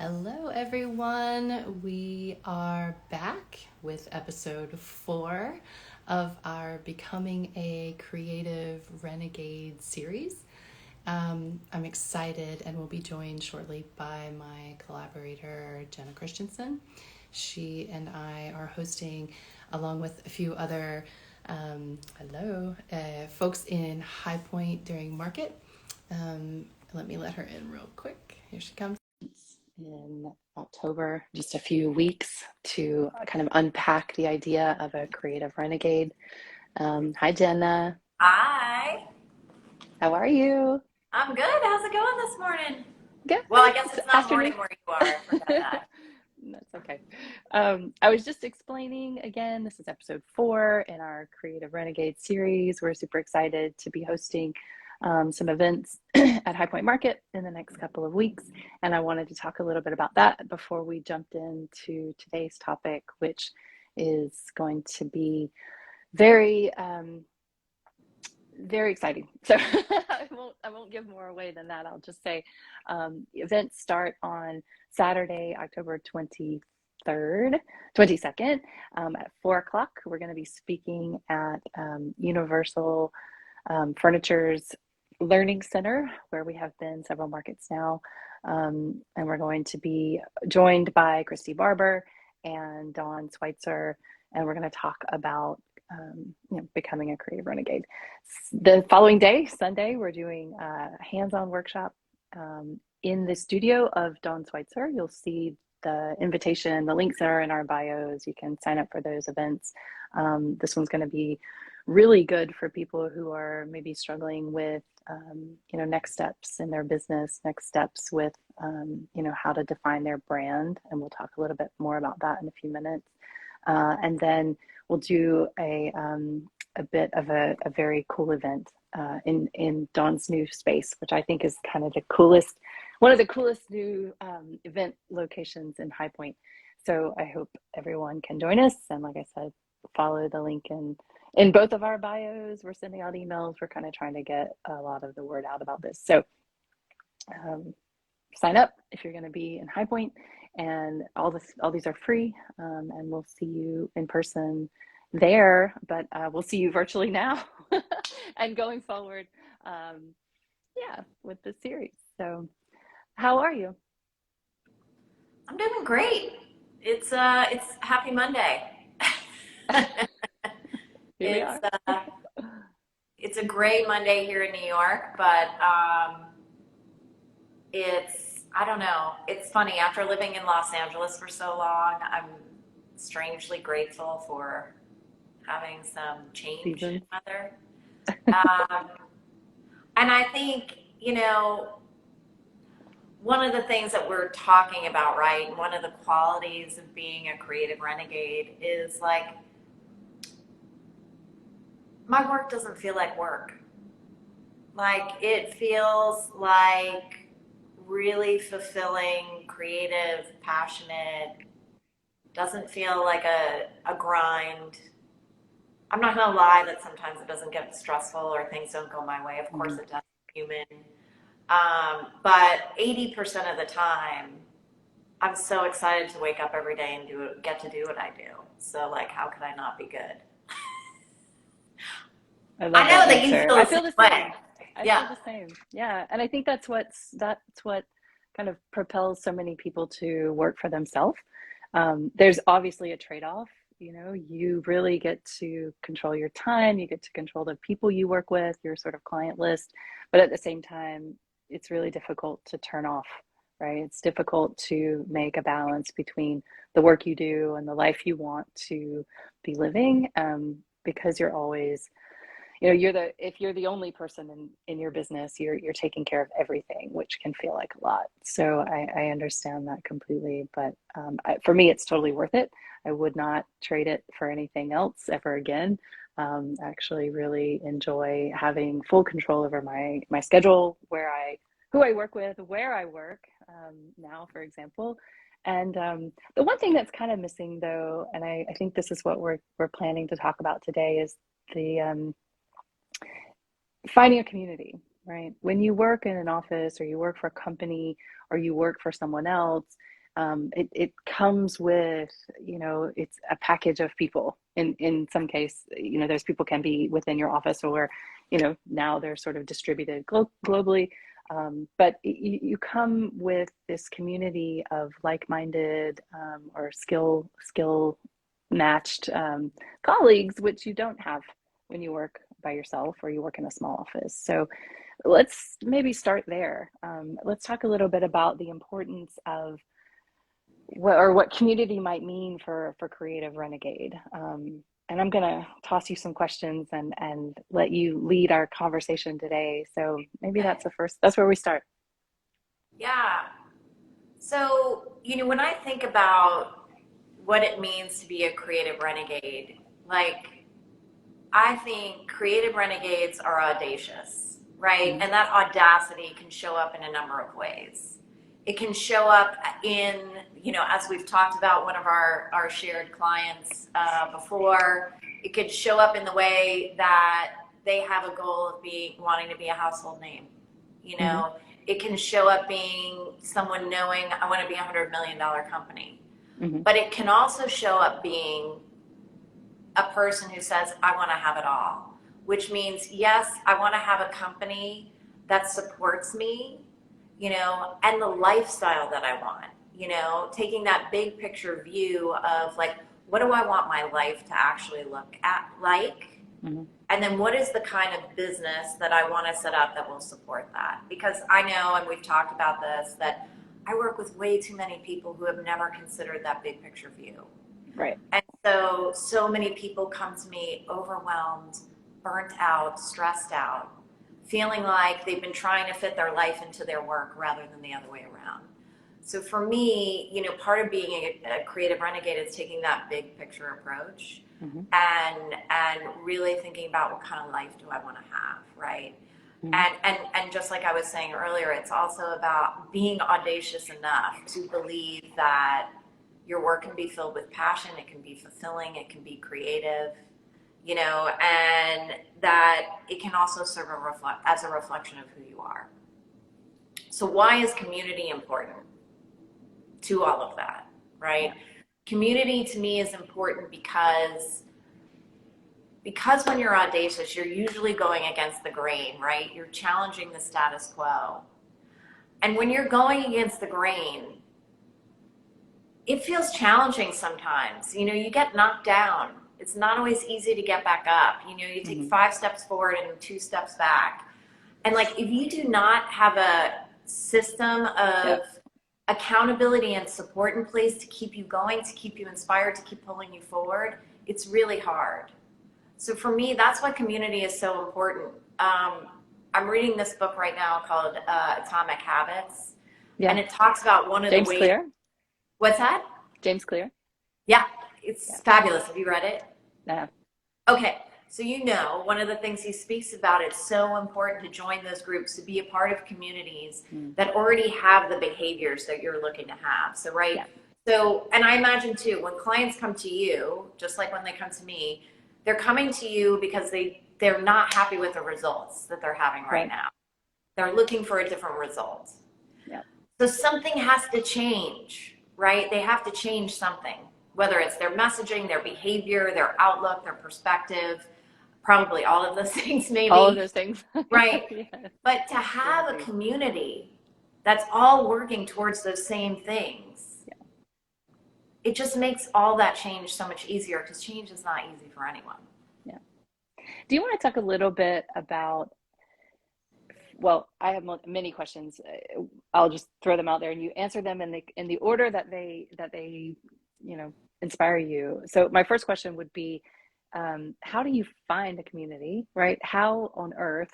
Hello, everyone. We are back with episode 4 of our Becoming a Creative Renegade series. I'm excited and will be joined shortly by my collaborator, Jenna Christensen. She and I are hosting, along with a few other folks in High Point during market. Let me let her in real quick. Here she comes. In October, just a few weeks to kind of unpack the idea of a creative renegade. Hi, Jenna. Hi, How are you? I'm good. How's it going this morning? Good. Well, I guess It's it's not morning afternoon. where you are. I forgot that. That's okay. I was just explaining again, this is episode 4 in our Creative Renegade series. We're super excited to be hosting some events at High Point Market in the next couple of weeks. And I wanted to talk a little bit about that before we jumped into today's topic, which is going to be very, very exciting. So I won't give more away than that. I'll just say events start on Saturday, October 22nd at 4 o'clock. We're going to be speaking at Universal Furniture's Learning Center, where we have been several markets now. And we're going to be joined by Christy Barber and Dawn Schweitzer, and we're going to talk about becoming a creative renegade. The following day, Sunday, we're doing a hands-on workshop in the studio of Dawn Schweitzer. You'll see the invitation, the links are in our bios. You can sign up for those events. This one's going to be really good for people who are maybe struggling with, next steps in their business, next steps with, how to define their brand. And we'll talk a little bit more about that in a few minutes. And then we'll do a bit of a very cool event in Dawn's new space, which I think is kind of one of the coolest new event locations in High Point. So I hope everyone can join us. And like I said, follow the link in both of our bios. We're sending out emails. We're kind of trying to get a lot of the word out about this. So sign up if you're going to be in High Point, and all these are free, and we'll see you in person there, but we'll see you virtually now and going forward, with the series. So how are you? I'm doing great. It's Happy Monday. Here we It's are. uh, it's a gray Monday here in New York, but I don't know. It's funny. After living in Los Angeles for so long, I'm strangely grateful for having some change in Seasons. weather. Um, and I think, one of the things that we're talking about, right? One of the qualities of being a creative renegade is like, my work doesn't feel like work. Like, it feels like really fulfilling, creative, passionate, doesn't feel like a grind. I'm not gonna lie that sometimes it doesn't get stressful or things don't go my way. Of course Mhm. it does, human. But 80% of the time, I'm so excited to wake up every day and get to do what I do. So like, how could I not be good? I I love that know that you answer. feel I the feel same the way. same. I feel Yeah. the same. Yeah. And I think that's what kind of propels so many people to work for themselves. There's obviously a trade-off. You really get to control your time, you get to control the people you work with, your sort of client list, but at the same time, it's really difficult to turn off, right? It's difficult to make a balance between the work you do and the life you want to be living, because you're always, if you're the only person in your business, you're taking care of everything, which can feel like a lot. So I understand that completely, but for me it's totally worth it. I would not trade it for anything else ever again. I actually really enjoy having full control over my schedule, who I work with, where I work, now, for example. And the one thing that's kind of missing, though, and I think this is what we're planning to talk about today, is the finding a community. right. When you work in an office or you work for a company or you work for someone else, it comes with, it's a package of people. In some case, those people can be within your office or, now they're sort of distributed globally. But you come with this community of like-minded or skill matched colleagues, which you don't have when you work by yourself or you work in a small office. So let's maybe start there. Let's talk a little bit about the importance of what community might mean for Creative Renegade. And I'm gonna toss you some questions and let you lead our conversation today. So maybe Okay. that's where we start. Yeah. So, when I think about what it means to be a creative renegade, like, I think creative renegades are audacious, right? Mm-hmm. And that audacity can show up in a number of ways. It can show up in, as we've talked about one of our shared clients before, it could show up in the way that they have a goal of wanting to be a household name. You Mm-hmm. know, it can show up being someone knowing I want to be $100 million company, Mm-hmm. but it can also show up being a person who says, I want to have it all, which means, yes, I want to have a company that supports me, and the lifestyle that I want, taking that big picture view of like, what do I want my life to actually look at like? Mm-hmm. And then what is the kind of business that I want to set up that will support that? Because I know, and we've talked about this, that I work with way too many people who have never considered that big picture view. Right. And so many people come to me overwhelmed, burnt out, stressed out, feeling like they've been trying to fit their life into their work rather than the other way around. So for me, part of being a creative renegade is taking that big picture approach Mm-hmm. and really thinking about what kind of life do I want to have, right? Mm-hmm. And just like I was saying earlier, it's also about being audacious enough to believe that your work can be filled with passion, it can be fulfilling, it can be creative, and that it can also serve as a reflection of who you are. So why is community important to all of that, right? Yeah. Community to me is important because when you're audacious, you're usually going against the grain, right? You're challenging the status quo. And when you're going against the grain, it feels challenging sometimes. You get knocked down. It's not always easy to get back up. You take Mm-hmm. 5 steps forward and 2 steps back. And like, if you do not have a system of Yep. accountability and support in place to keep you going, to keep you inspired, to keep pulling you forward, it's really hard. So for me, that's why community is so important. I'm reading this book right now called Atomic Habits, and Yeah. it talks about one of the James ways. Clear. What's that? James Clear. Yeah, Yeah. it's fabulous. Have you read it? Yeah. Okay, so one of the things he speaks about, it's so important to join those groups, to be a part of communities Mm. that already have the behaviors that you're looking to have. So, right? Yeah. So, and I imagine too, when clients come to you, just like when they come to me, they're coming to you because they're not happy with the results that they're having right Right. now. They're looking for a different result. Yeah. So something has to change, right? They have to change something, whether it's their messaging, their behavior, their outlook, their perspective, probably all of those things, All of maybe, those things. right? Yes. But to Good have a agree. community that's all working towards those same things, Yeah. it just makes all that change so much easier because change is not easy for anyone. Yeah. Do you want to talk a little bit about, well, I have many questions. I'll just throw them out there and you answer them in the order that they inspire you. So my first question would be, how do you find a community, right? How on earth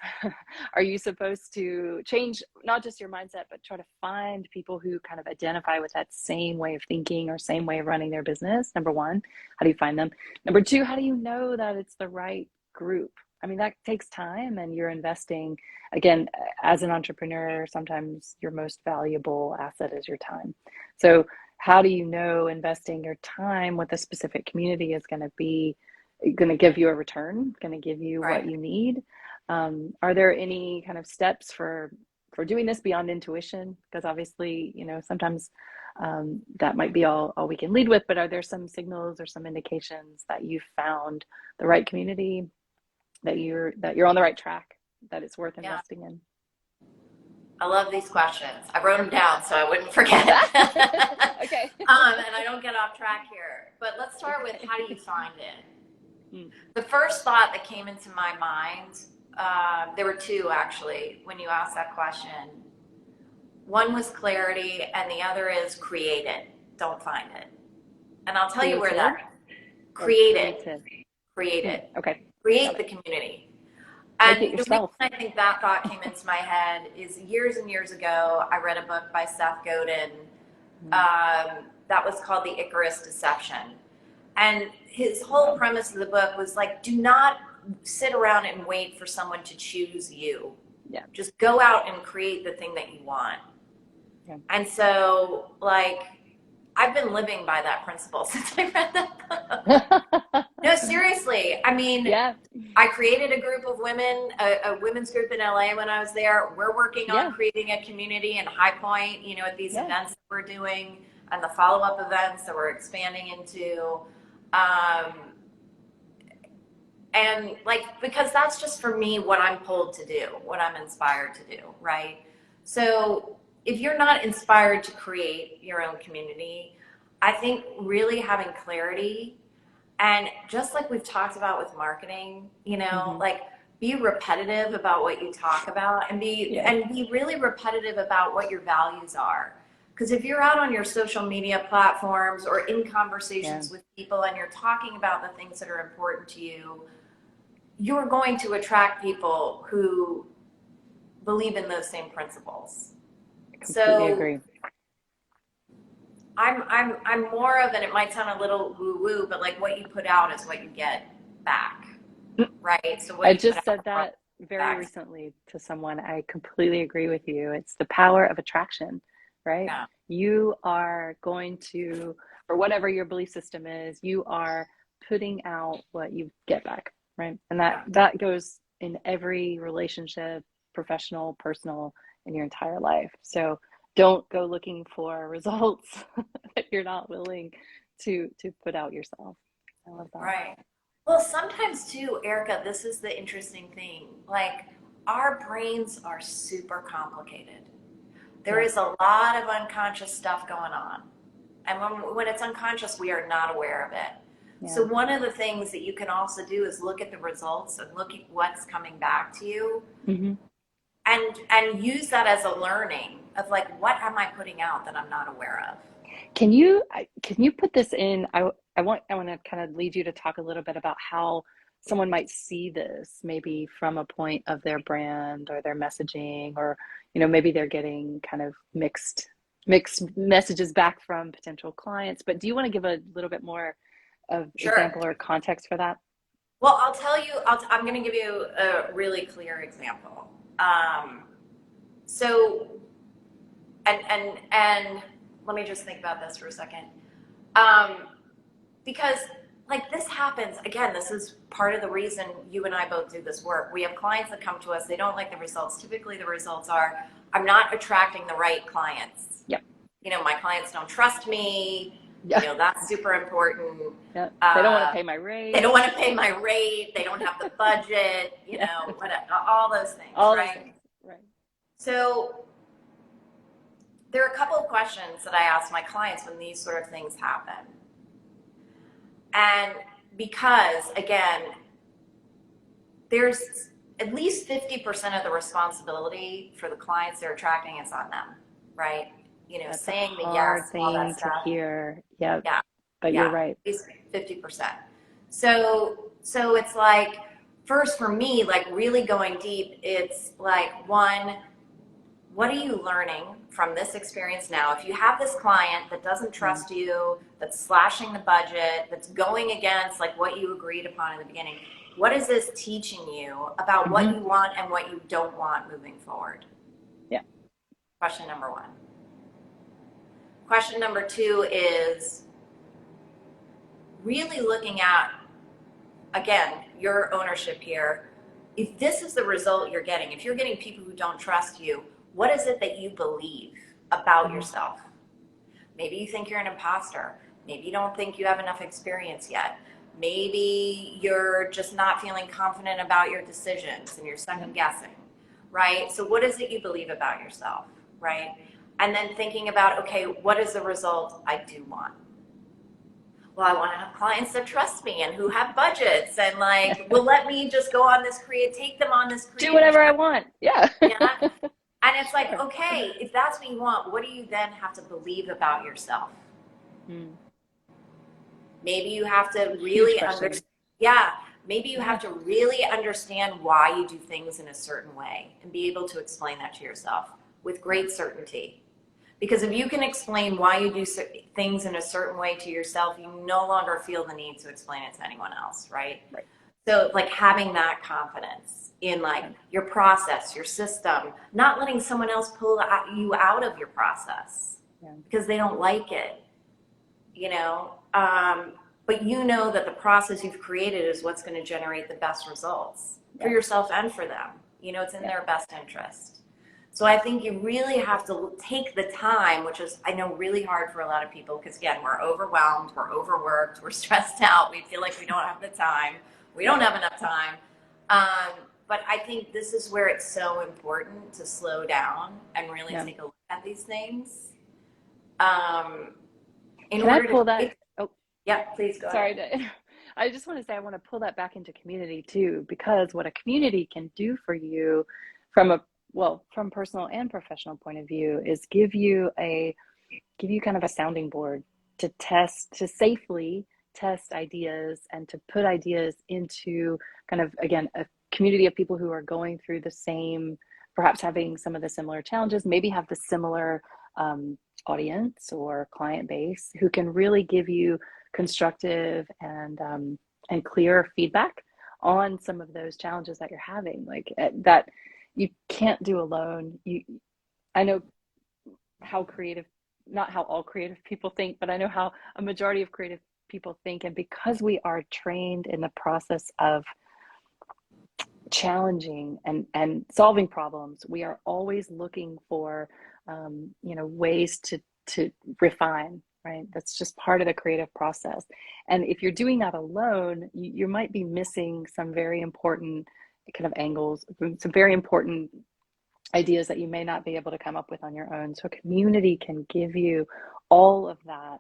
are you supposed to change not just your mindset, but try to find people who kind of identify with that same way of thinking or same way of running their business? Number one, how do you find them? Number two, how do you know that it's the right group? I mean, that takes time and you're investing. Again, as an entrepreneur, sometimes your most valuable asset is your time. So how do you know investing your time with a specific community is going to give you a return, going to give you what Right. you need? Are there any kind of steps for doing this beyond intuition? Because obviously, sometimes that might be all we can lead with, but are there some signals or some indications that you've found the right community, that you're on the right track, that it's worth Yeah. investing in? I love these questions. I wrote them down so I wouldn't forget. Okay. And I don't get off track here. But let's start with, how do you find it? Mm. The first thought that came into my mind, there were two actually when you asked that question. One was clarity, and the other is create it. Don't find it. And I'll tell you where Creative that, or create it, creative? create it, Okay. Got create the it. community. Make And it the reason yourself. I think that thought came into my head is years and years ago, I read a book by Seth Godin that was called The Icarus Deception. And his whole premise of the book was like, do not sit around and wait for someone to choose you. Yeah. Just go out and create the thing that you want. Yeah. And so, like, I've been living by that principle since I read that book. No, seriously. I mean, Yeah. I created a group of women, a women's group in LA when I was there. We're working on Yeah. creating a community in High Point, at these Yeah. events that we're doing and the follow-up events that we're expanding into. And like, because that's just for me what I'm pulled to do, what I'm inspired to do, right? So if you're not inspired to create your own community, I think really having clarity, and just like we've talked about with marketing, like, be repetitive about what you talk about, and be really repetitive about what your values are. Because if you're out on your social media platforms or in conversations with people and you're talking about the things that are important to you, you're going to attract people who believe in those same principles. Completely agree. I'm more of, and it might sound a little woo-woo, but like, what you put out is what you get back, right? So what I you put just out said that very back. recently to someone. I completely agree with you. It's the power of attraction, right? Yeah. You are going to, or whatever your belief system is, you are putting out what you get back, right? And that goes in every relationship, professional, personal, in your entire life. So don't go looking for results that you're not willing to put out yourself. I love that. Right. Well, sometimes too, Erica, this is the interesting thing. Like, our brains are super complicated. There is a lot of unconscious stuff going on. And when it's unconscious, we are not aware of it. Yeah. So one of the things that you can also do is look at the results and look at what's coming back to you, and use that as a learning of, like, what am I putting out that I'm not aware of? Can you put this in? I want to kind of lead you to talk a little bit about how someone might see this, maybe from a point of their brand or their messaging, or maybe they're getting kind of mixed messages back from potential clients. But do you want to give a little bit more of example or context for that? Well, I'll tell you. I'm going to give you a really clear example. So, and let me just think about this for a second. Because, like, this happens again. This is part of the reason you and I both do this work. We have clients that come to us. They don't like the results. Typically, the results are, I'm not attracting the right clients. Yep. My clients don't trust me. That's super important. Yeah. They don't want to pay my rate. They don't want to pay my rate. They don't have the budget. All those things. All right? those things. Right. So there are a couple of questions that I ask my clients when these sort of things happen. And because, again, there's at least 50% of the responsibility for the clients they're attracting is on them, right? That's saying a the hard yes, all that thing stuff. to hear. Yep. Yeah. But you're right. At least 50%. So it's like, first for me, like, really going deep, it's like, one, what are you learning from this experience now? If you have this client that doesn't trust you, that's slashing the budget, that's going against, like, what you agreed upon in the beginning, what is this teaching you about what you want and what you don't want moving forward? Yeah. Question number one. Question number two is really looking at, again, your ownership here. if this is the result you're getting, if you're getting people who don't trust you, what is it that you believe about Mm-hmm. yourself? Maybe you think you're an imposter. Maybe you don't think you have enough experience yet. Maybe you're just not feeling confident about your decisions and you're Yep. second guessing, right? So, what is it you believe about yourself, right? And then thinking about, okay, what is the result I do want? Well, I want to have clients that trust me and who have budgets and like will let me just go on this take them on this Do creative whatever I journey. want. Yeah. Yeah. And it's like, Sure. okay, if that's what you want, what do you then have to believe about yourself? Mm. Maybe you have to Huge really question. understand, yeah, maybe you Yeah. have to really understand why you do things in a certain way and be able to explain that to yourself with Yeah. great certainty. Because if you can explain why you do things in a certain way to yourself, you no longer feel the need to explain it to anyone else, right? Right. So like having that confidence in like Yeah. your process, your system, not letting someone else pull you out of your process Yeah. because they don't like it, you know. But you know that the process you've created is what's going to generate the best results for Yeah. yourself and for them. You know, it's in Yeah. their best interest. So I think you really have to take the time, which is, I know, really hard for a lot of people because, again, we're overwhelmed, we're overworked, we're stressed out, we feel like we don't have the time, we Yeah. don't have enough time. But I think this is where it's so important to slow down and really Yeah. take a look at these things um, in Can I order to pull that? create. Oh, Yeah, please go ahead. sorry I just want to say I want to pull that back into community too, because what a community can do for you from a from personal and professional point of view is give you kind of a sounding board to test, to safely test ideas and to put ideas into kind of, again, a community of people who are going through the same, perhaps having some of the similar challenges, maybe have the similar um, audience or client base who can really give you constructive and clear feedback on some of those challenges that you're having, like that you can't do alone. I know how creative, not how all creative people think, but I know how a majority of creative people think. And because we are trained in the process of challenging and solving problems, we are always looking for, ways to refine, right? That's just part of the creative process. And if you're doing that alone, you might be missing some very important kind of angles, some very important ideas that you may not be able to come up with on your own. So, community can give you all of that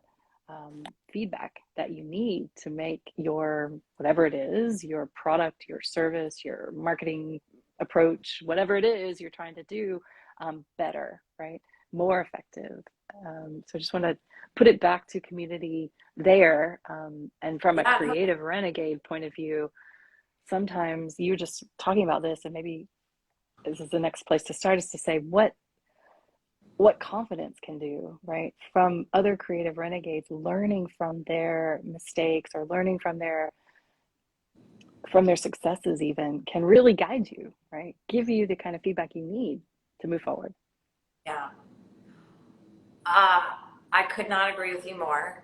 feedback that you need to make your whatever it is, your product, your service, your marketing approach, whatever it is you're trying to do, better, right? More effective. So, I just want to put it back to community there. And from a Yeah, no, creative renegade point of view, sometimes you're just talking about this, and maybe this is the next place to start, is to say what confidence can do, right? From other creative renegades, learning from their mistakes or learning from their successes even can really guide you, right? Give you the kind of feedback you need to move forward. yeah. Uh, I could not agree with you more.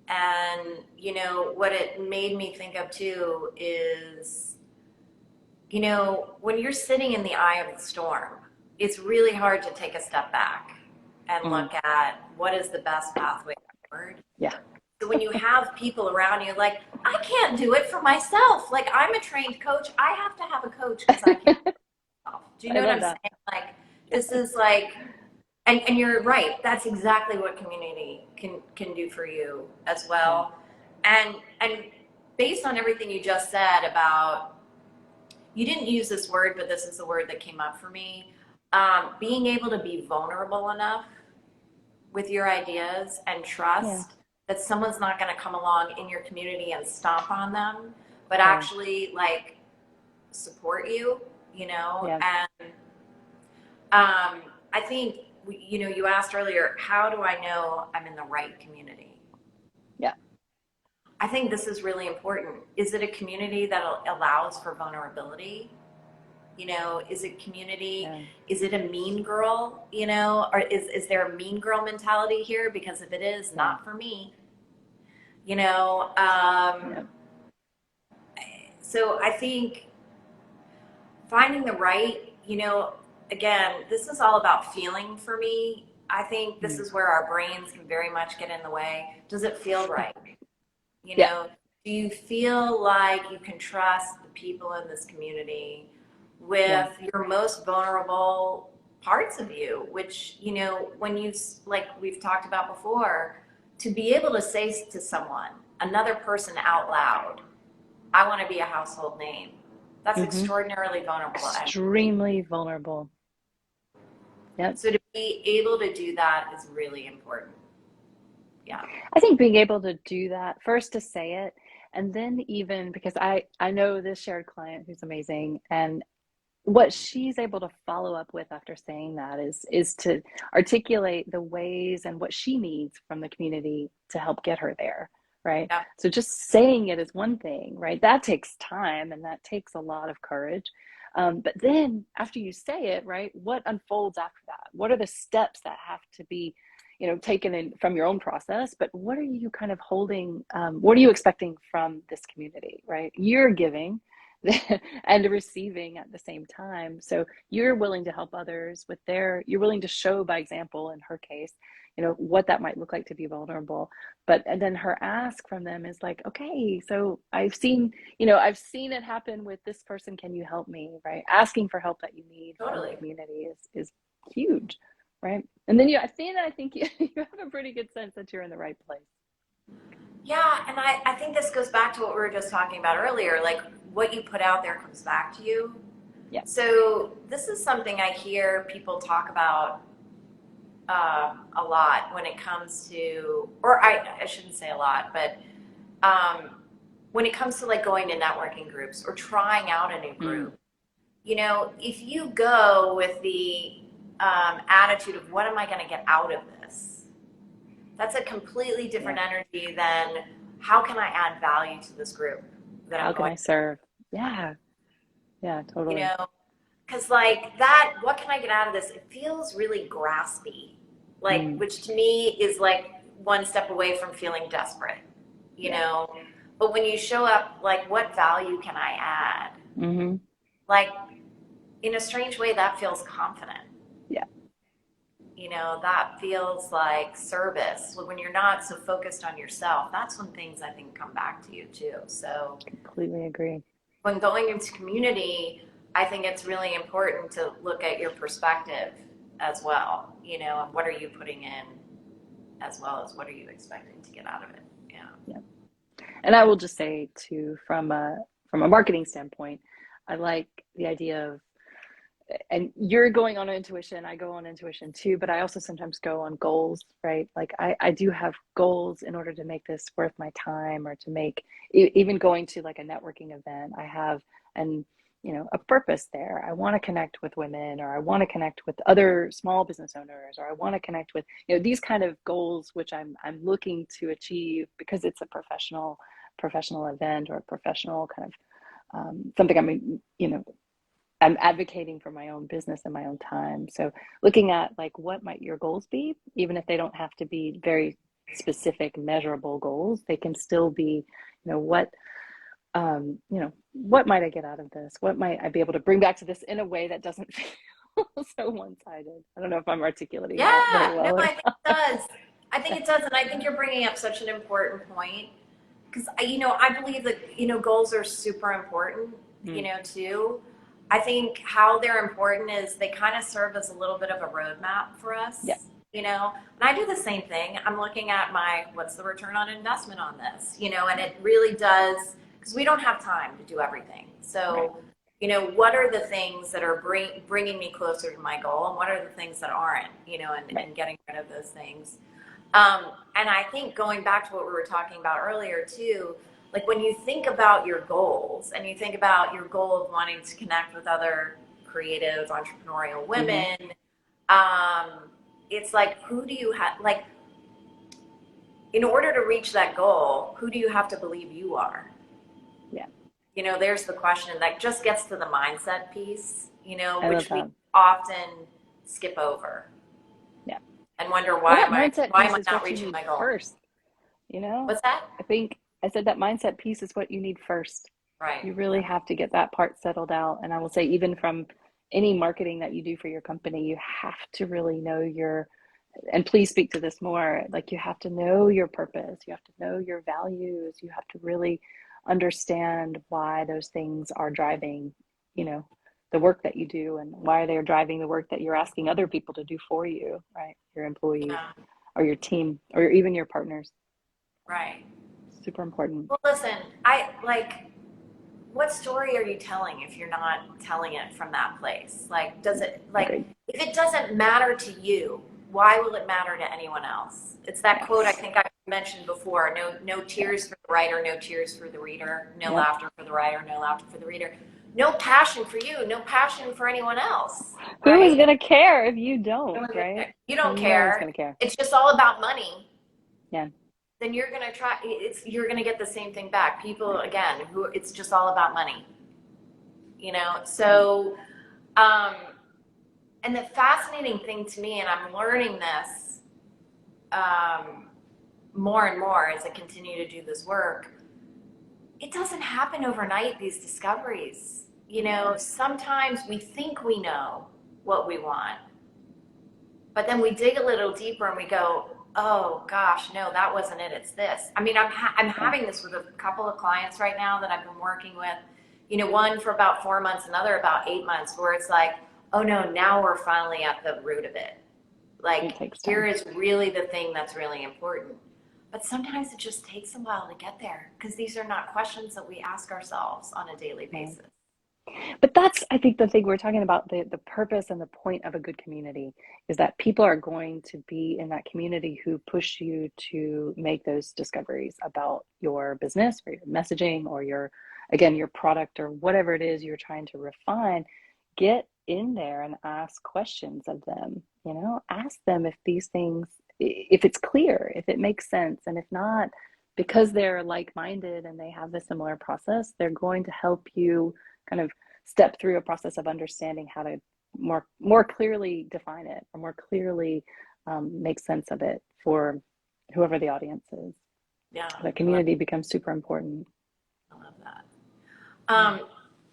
And, you know, what it made me think of too is, you know, when you're sitting in the eye of the storm, it's really hard to take a step back and Mm, look at what is the best pathway forward. yeah. So when you have people around you, like, I can't do it for myself. Like, I'm a trained coach. I have to have a coach because I can't. Do you I know what love I'm that. saying? Like, Yeah. this is like, and you're right. That's exactly what community can do for you as Yeah. well. And based on everything you just said about, you didn't use this word, but this is the word that came up for me. Being able to be vulnerable enough with your ideas and Yeah. trust that someone's not going to come along in your community and stomp on them, but Yeah. actually like support you, you know, Yeah. and I think, you know, you asked earlier, how do I know I'm in the right community? Yeah. I think this is really important. Is it a community that allows for vulnerability? You know, is it community? Yeah. Is it a mean girl? You know, or is there a mean girl mentality here? Because if it is, Yeah. not for me. You know, Yeah. so I think finding the right, again, this is all about feeling for me. I think this Mm. is where our brains can very much get in the way. Does it feel right? You Yeah. know, do you feel like you can trust the people in this community Yeah. with your most vulnerable parts of you, which, when you, like we've talked about before, to be able to say to someone, another person out loud, I want to be a household name. That's Hmm. extraordinarily vulnerable energy. Extremely vulnerable. Yep. So to be able to do that is really important. Yeah. I think being able to do that, first to say it, and then even because I know this shared client who's amazing, and what she's able to follow up with after saying that is to articulate the ways and what she needs from the community to help get her there, right? Yeah. So just saying it is one thing, right? That takes time and that takes a lot of courage. But then after you say it, right, what unfolds after that? What are the steps that have to be, taken in from your own process? But what are you kind of holding? What are you expecting from this community, right? You're giving and receiving at the same time. So you're willing to help others with you're willing to show by example in her case, what that might look like to be vulnerable. But and then her ask from them is like, okay, so I've seen it happen with this person. Can you help me? Right? Asking for help that you need from the Totally. community is huge. Right. And then I think you have a pretty good sense that you're in the right place. Yeah, and I think this goes back to what we were just talking about earlier. Like what you put out there comes back to you. Yeah. So this is something I hear people talk about a lot when it comes to, or I shouldn't say a lot, but um, when it comes to like going to networking groups or trying out a new Mm, group, if you go with the attitude of what am I going to get out of this, that's a completely yeah. different energy than how can I add value to this group that I'm How can going, I serve? Yeah. Yeah, you totally. know, because like that, what can I get out of this? It feels really graspy, like, Mm, which to me is like one step away from feeling desperate, you yeah. know. But when you show up, like, what value can I add? Hmm. Like, in a strange way, that feels confident. Yeah, That feels like service. When you're not so focused on yourself, that's when things I think come back to you too. So completely agree. when going into community, I think it's really important to look at your perspective as well, and what are you putting in as well as what are you expecting to get out of it. Yeah. Yeah. And I will just say too, from a marketing standpoint, I like the idea of, and you're going on intuition, I go on intuition too, but I also sometimes go on goals, right? Like I do have goals in order to make this worth my time, or to make even going to like a networking event, I have and a purpose there. I want to connect with women, or I want to connect with other small business owners, or I want to connect with these kind of goals which I'm looking to achieve because it's a professional event, or a professional kind of something I'm advocating for my own business and my own time. So looking at like what might your goals be, even if they don't have to be very specific, measurable goals, they can still be, what what might I get out of this? What might I be able to bring back to this in a way that doesn't feel so one-sided? I don't know if I'm articulating that very Yeah, no, well or I think it does. I think it does. And I think you're bringing up such an important point because, I believe that, goals are super important, not. too. I think how they're important is they kind of serve as a little bit of a roadmap for Yeah. us, and I do the same thing. I'm looking at what's the return on investment on this, and it really does, because we don't have time to do everything. Right. So, what are the things that are bringing me closer to my goal, and what are the things that aren't, Right. and getting rid of those things. And I think going back to what we were talking about earlier too, like when you think about your goals and you think about your goal of wanting to connect with other creative, entrepreneurial Mm-hmm. women, um, it's like, who do you have, like, in order to reach that goal, who do you have to believe you are? Yeah. There's the question, and that just gets to the mindset piece, I love which we that. often skip over Yeah. and wonder Well, why that am I mindset why am piece I is not what you reaching need my goal? first. What's that? I think I said that mindset piece is what you need first. Right. You really Yeah. have to get that part settled out. And I will say, even from any marketing that you do for your company, you have to really know your, and please speak to this more, like you have to know your purpose, you have to know your values, you have to really understand why those things are driving, you know, the work that you do, and why they're driving the work that you're asking other people to do for you, right? Your employees Yeah. or your team or even your partners. Right. Super important. Well, listen, I like, what story are you telling if you're not telling it from that place? Like, does it, like, Agreed. if it doesn't matter to you, why will it matter to anyone else? It's that quote I Yes. think I mentioned before, no tears Yes. for the writer, no tears for the reader, no Yep. laughter for the writer, no laughter for the reader. No passion for you, no passion for anyone else, Who is right? going to care if you No don't, one's gonna right? care. You don't No one's care. going to care. It's just all about money. Yeah. Then you're gonna try. You're gonna get the same thing back. People again, who it's just all about money. Yeah. So and the fascinating thing to me, and I'm learning this um, more and more as I continue to do this work, it doesn't happen overnight, these discoveries. Sometimes we think we know what we want, but then we dig a little deeper and we go, oh gosh, no, that wasn't it. It's this. I mean, I'm Yeah. having this with a couple of clients right now that I've been working with, one for about 4 months, another about 8 months, where it's like, oh no, now we're finally at the root of it. It Like, takes here time. is really the thing that's really important. But sometimes it just takes a while to get there because these are not questions that we ask ourselves on a daily Right. basis. But that's, I think, the thing we're talking about, the purpose and the point of a good community is that people are going to be in that community who push you to make those discoveries about your business or your messaging or your, again, your product or whatever it is you're trying to refine. Get in there and ask questions of them, ask them if these things, if it's clear, if it makes sense. And if not, because they're like-minded and they have a similar process, they're going to help you kind of step through a process of understanding how to more clearly define it, or more clearly make sense of it for whoever the audience is. Yeah, The I love, community becomes super important. I love that. Yeah.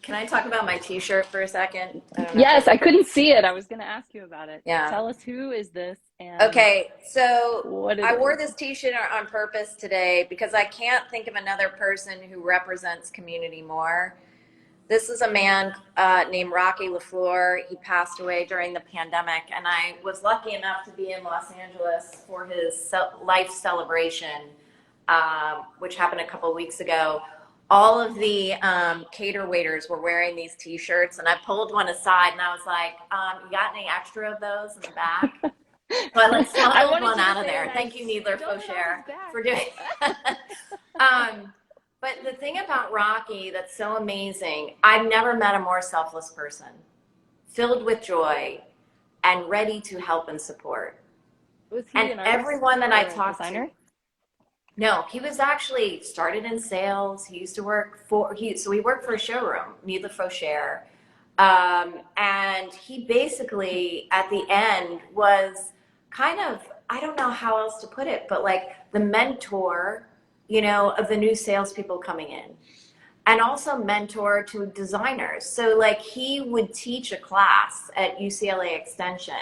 Can I talk about my T-shirt for a second? I don't know if Yes, I everybody. couldn't see it. I was going to ask you about it. Yeah. Tell us, who is this and Okay, so what it I wore is. this T-shirt on purpose today because I can't think of another person who represents community more. This is a man named Rocky LaFleur. He passed away during the pandemic, and I was lucky enough to be in Los Angeles for his life celebration, which happened a couple of weeks ago. All of the cater waiters were wearing these T-shirts, and I pulled one aside, and I was like, "You got any extra of those in the back?" So I like I smuggled wanted one you to out of say it there. nice. Thank you, Needler Don't let off his Faucher, back. for doing that. But the thing about Rocky that's so amazing, I've never met a more selfless person, filled with joy and ready to help and support. Was he And an artist everyone that I or a talked to, designer? no, he was actually started in sales. He used to work for, he worked for a showroom, Needler Faucher. And he basically, at the end, was kind of, I don't know how else to put it, but like the mentor, of the new salespeople coming in, and also mentor to designers. So like he would teach a class at UCLA Extension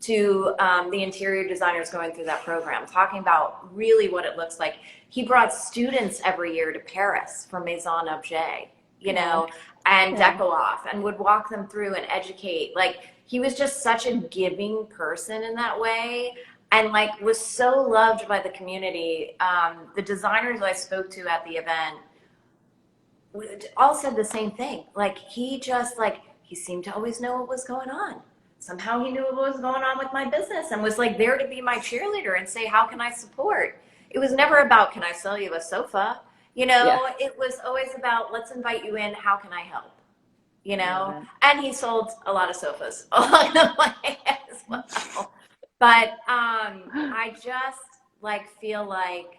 to the interior designers going through that program, talking about really what it looks like. He brought students every year to Paris for Maison Objet, Wow. and Yeah. Deco Off, and would walk them through and educate. Like he was just such a giving person in that way, and like was so loved by the community. The designers I spoke to at the event all said the same thing. Like he just like he seemed to always know what was going on. Somehow he knew what was going on with my business and was like there to be my cheerleader and say, how can I support? It was never about, can I sell you a sofa? Yeah. It was always about, let's invite you in. How can I help? Love it. And he sold a lot of sofas along the way as well. But I just like feel like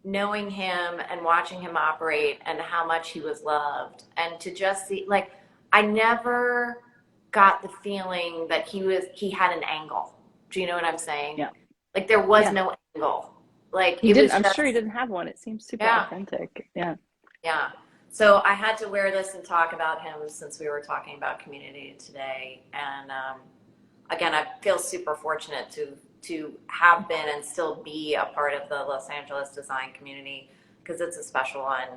knowing him and watching him operate and how much he was loved, and to just see, like, I never got the feeling that he had an angle. Do you know what I'm saying? Yeah. Like there was Yeah. no angle. Like He it didn't, was I'm sure he just, didn't have one. It seems super yeah, authentic. Yeah. yeah. So I had to wear this and talk about him since we were talking about community today. And again, I feel super fortunate to have been and still be a part of the Los Angeles design community because it's a special one.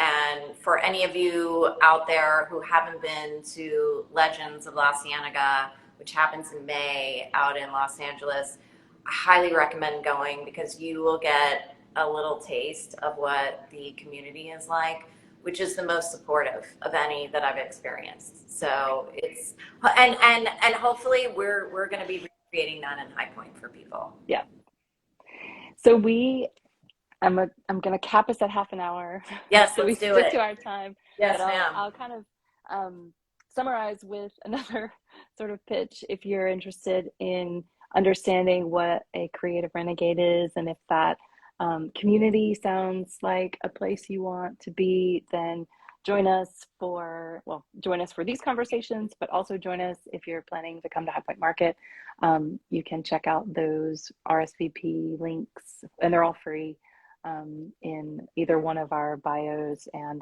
And for any of you out there who haven't been to Legends of La Cienega, which happens in May out in Los Angeles, I highly recommend going because you will get a little taste of what the community is like, which is the most supportive of any that I've experienced. So it's and hopefully we're going to be recreating that in High Point for people. Yeah. So I'm gonna cap us at half an hour, Yes, so we let's do stick to it. our time. But Yes, ma'am. I'll kind of summarize with another sort of pitch if you're interested in understanding what a creative renegade is, and if that community sounds like a place you want to be, then join us for these conversations, but also join us if you're planning to come to High Point Market. You can check out those RSVP links, and they're all free in either one of our bios. And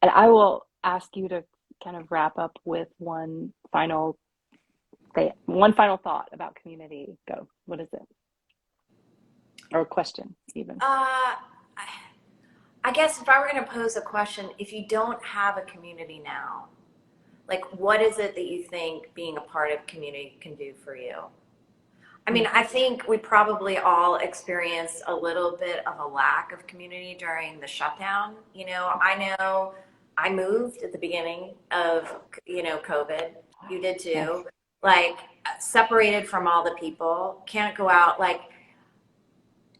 I will ask you to kind of wrap up with one final thought about community. Go. What is it? Or a question, even. I guess if I were going to pose a question, if you don't have a community now, like what is it that you think being a part of community can do for you? I mean, I think we probably all experienced a little bit of a lack of community during the shutdown. I know I moved at the beginning of, COVID. You did Yes. too. Like separated from all the people, can't go out. Like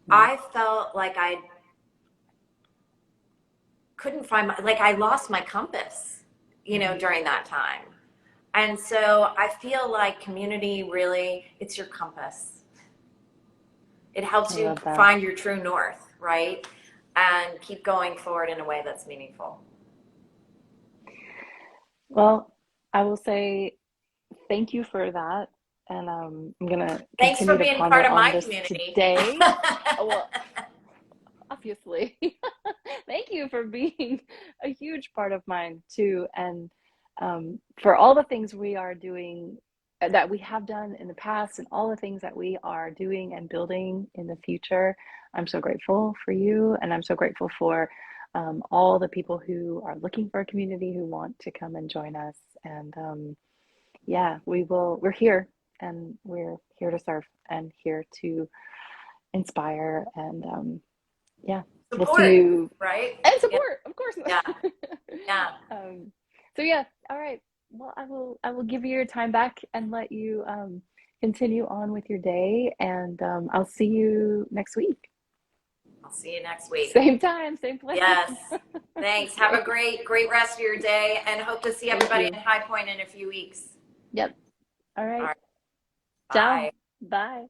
I felt like I couldn't find like I lost my compass, during that time. And so I feel like community really, it's your compass. It I helps you love that. find your true north, right? And keep going forward in a way that's meaningful. Well, I will say thank you for that. And I'm going to Thanks for continue to being part ponder of on my this community. today. Oh, well, obviously. Thank you for being a huge part of mine too. And for all the things we are doing that we have done in the past and all the things that we are doing and building in the future, I'm so grateful for you. And I'm so grateful for all the people who are looking for a community who want to come and join us. And yeah, we're here and we're here to serve and here to inspire. And yeah, we'll see Support, you right? and Yeah, support, of course. yeah, yeah. So yeah, all right. Well, I will give you your time back and let you continue on with your day, and I'll see you next week. I'll see you next week. Same time, same place. Yes. Thanks. Have a Great. great rest of your day and hope to see Thank everybody you. in High Point in a few weeks. Yep. All All right. right. Ciao. Bye. Bye.